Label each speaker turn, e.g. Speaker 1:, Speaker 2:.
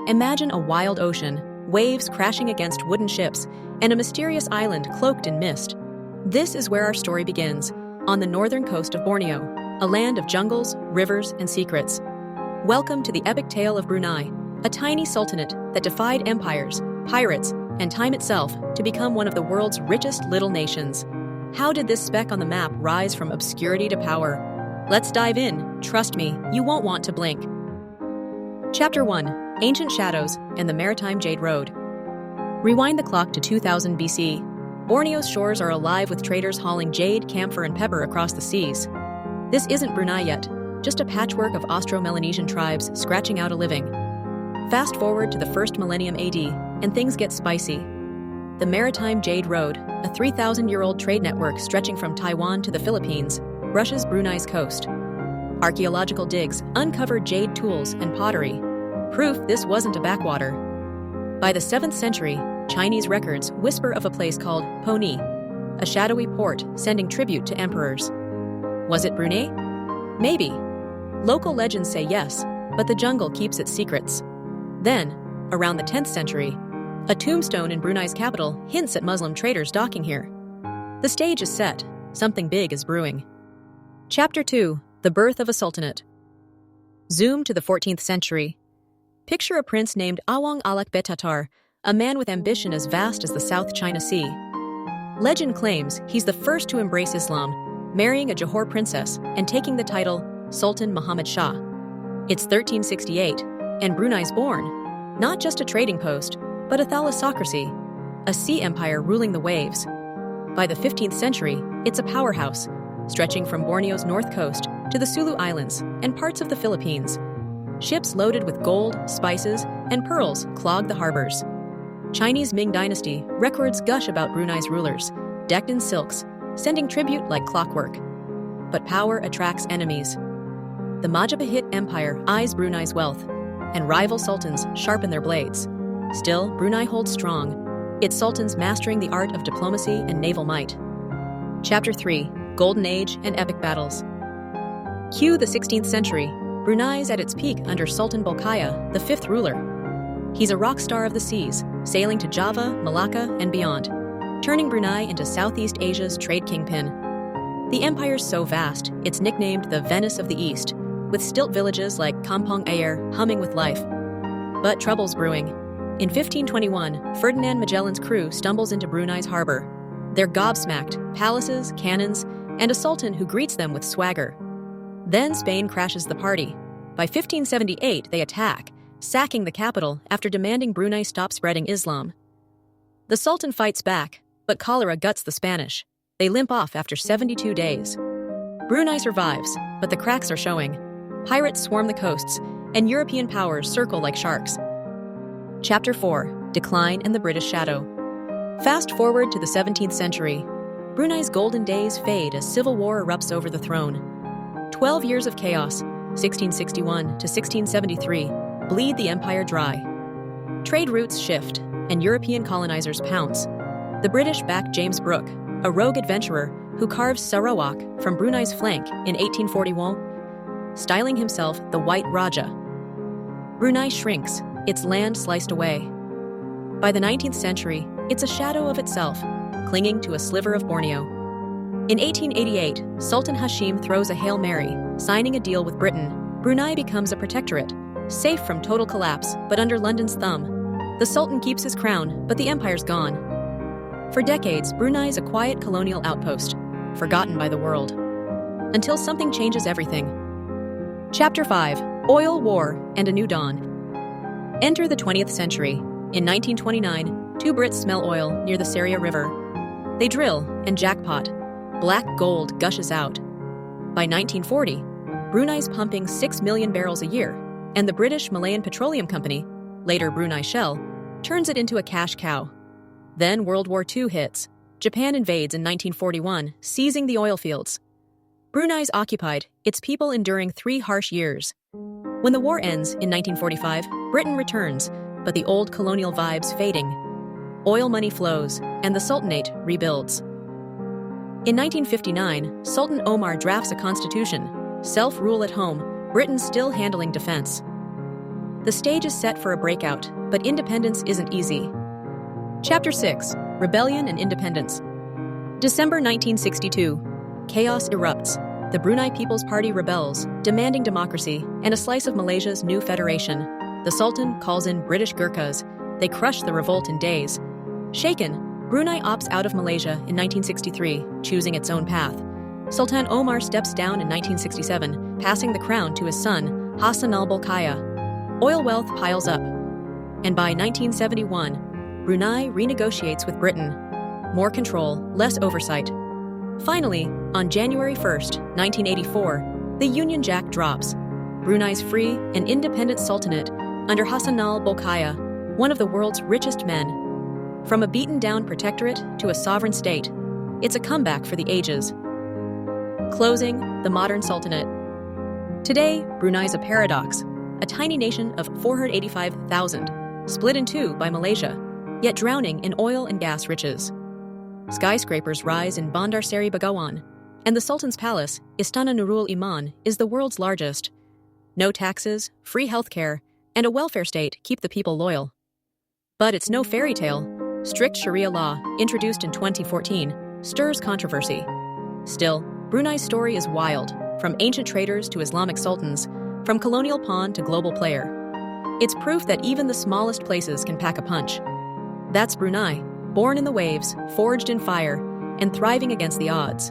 Speaker 1: Imagine a wild ocean, waves crashing against wooden ships, and a mysterious island cloaked in mist. This is where our story begins, on the northern coast of Borneo, a land of jungles, rivers, and secrets. Welcome to the epic tale of Brunei, a tiny sultanate that defied empires, pirates, and time itself to become one of the world's richest little nations. How did this speck on the map rise from obscurity to power? Let's dive in. Trust me, you won't want to blink. Chapter 1: Ancient Shadows and the Maritime Jade Road. Rewind the clock to 2000 BC. Borneo's shores are alive with traders hauling jade, camphor, and pepper across the seas. This isn't Brunei yet, just a patchwork of Austro-Melanesian tribes scratching out a living. Fast forward to the first millennium AD, and things get spicy. The Maritime Jade Road, a 3,000-year-old trade network stretching from Taiwan to the Philippines, brushes Brunei's coast. Archaeological digs uncovered jade tools and pottery, proof this wasn't a backwater. By the 7th century, Chinese records whisper of a place called Poni, a shadowy port sending tribute to emperors. Was it Brunei? Maybe. Local legends say yes, but the jungle keeps its secrets. Then, around the 10th century, a tombstone in Brunei's capital hints at Muslim traders docking here. The stage is set. Something big is brewing. Chapter 2: The Birth of a Sultanate. Zoom to the 14th century. Picture a prince named Awang Alak Betatar, a man with ambition as vast as the South China Sea. Legend claims he's the first to embrace Islam, marrying a Johor princess and taking the title Sultan Muhammad Shah. It's 1368, and Brunei's born, not just a trading post, but a thalassocracy, a sea empire ruling the waves. By the 15th century, it's a powerhouse, stretching from Borneo's north coast to the Sulu Islands and parts of the Philippines. Ships loaded with gold, spices, and pearls clog the harbors. Chinese Ming Dynasty records gush about Brunei's rulers, decked in silks, sending tribute like clockwork. But power attracts enemies. The Majapahit Empire eyes Brunei's wealth, and rival sultans sharpen their blades. Still, Brunei holds strong, its sultans mastering the art of diplomacy and naval might. Chapter 3: Golden Age and Epic Battles. Cue the 16th century. Brunei's at its peak under Sultan Bolkiah, the 5th ruler. He's a rock star of the seas, sailing to Java, Malacca, and beyond, turning Brunei into Southeast Asia's trade kingpin. The empire's so vast, it's nicknamed the Venice of the East, with stilt villages like Kampong Ayer humming with life. But trouble's brewing. In 1521, Ferdinand Magellan's crew stumbles into Brunei's harbor. They're gobsmacked, palaces, cannons, and a sultan who greets them with swagger. Then Spain crashes the party. By 1578, they attack, sacking the capital after demanding Brunei stop spreading Islam. The sultan fights back, but cholera guts the Spanish. They limp off after 72 days. Brunei survives, but the cracks are showing. Pirates swarm the coasts, and European powers circle like sharks. Chapter 4: Decline and the British Shadow. Fast forward to the 17th century. Brunei's golden days fade as civil war erupts over the throne. 12 years of chaos, 1661 to 1673, bleed the empire dry. Trade routes shift, and European colonizers pounce. The British back James Brooke, a rogue adventurer who carves Sarawak from Brunei's flank in 1841, styling himself the White Raja. Brunei shrinks, its land sliced away. By the 19th century, it's a shadow of itself, clinging to a sliver of Borneo. In 1888, Sultan Hashim throws a Hail Mary, signing a deal with Britain. Brunei becomes a protectorate, safe from total collapse, but under London's thumb. The Sultan keeps his crown, but the empire's gone. For decades, Brunei is a quiet colonial outpost, forgotten by the world. Until something changes everything. Chapter 5: Oil War and a New Dawn. Enter the 20th century. In 1929, 2 Brits smell oil near the Seria River. They drill, and jackpot. Black gold gushes out. By 1940, Brunei's pumping 6 million barrels a year, and the British Malayan Petroleum Company, later Brunei Shell, turns it into a cash cow. Then World War II hits. Japan invades in 1941, seizing the oil fields. Brunei's occupied, its people enduring 3 harsh years. When the war ends in 1945, Britain returns, but the old colonial vibes fading. Oil money flows, and the Sultanate rebuilds. In 1959, Sultan Omar drafts a constitution, self-rule at home, Britain still handling defense. The stage is set for a breakout, but independence isn't easy. Chapter 6: Rebellion and Independence. December 1962. Chaos erupts. The Brunei People's Party rebels, demanding democracy and a slice of Malaysia's new federation. The Sultan calls in British Gurkhas. They crush the revolt in days. Shaken, Brunei opts out of Malaysia in 1963, choosing its own path. Sultan Omar steps down in 1967, passing the crown to his son, Hassan al-Bolkiah. Oil wealth piles up. And by 1971, Brunei renegotiates with Britain. More control, less oversight. Finally, on January 1st, 1984, the Union Jack drops. Brunei's free and independent sultanate under Hassan al-Bolkiah, one of the world's richest men. From a beaten-down protectorate to a sovereign state, it's a comeback for the ages. Closing the modern sultanate. Today, Brunei's a paradox, a tiny nation of 485,000, split in two by Malaysia, yet drowning in oil and gas riches. Skyscrapers rise in Bandar Seri Begawan, and the Sultan's palace, Istana Nurul Iman, is the world's largest. No taxes, free healthcare, and a welfare state keep the people loyal. But it's no fairy tale. Strict Sharia law, introduced in 2014, stirs controversy. Still, Brunei's story is wild, from ancient traders to Islamic sultans, from colonial pawn to global player. It's proof that even the smallest places can pack a punch. That's Brunei, born in the waves, forged in fire, and thriving against the odds.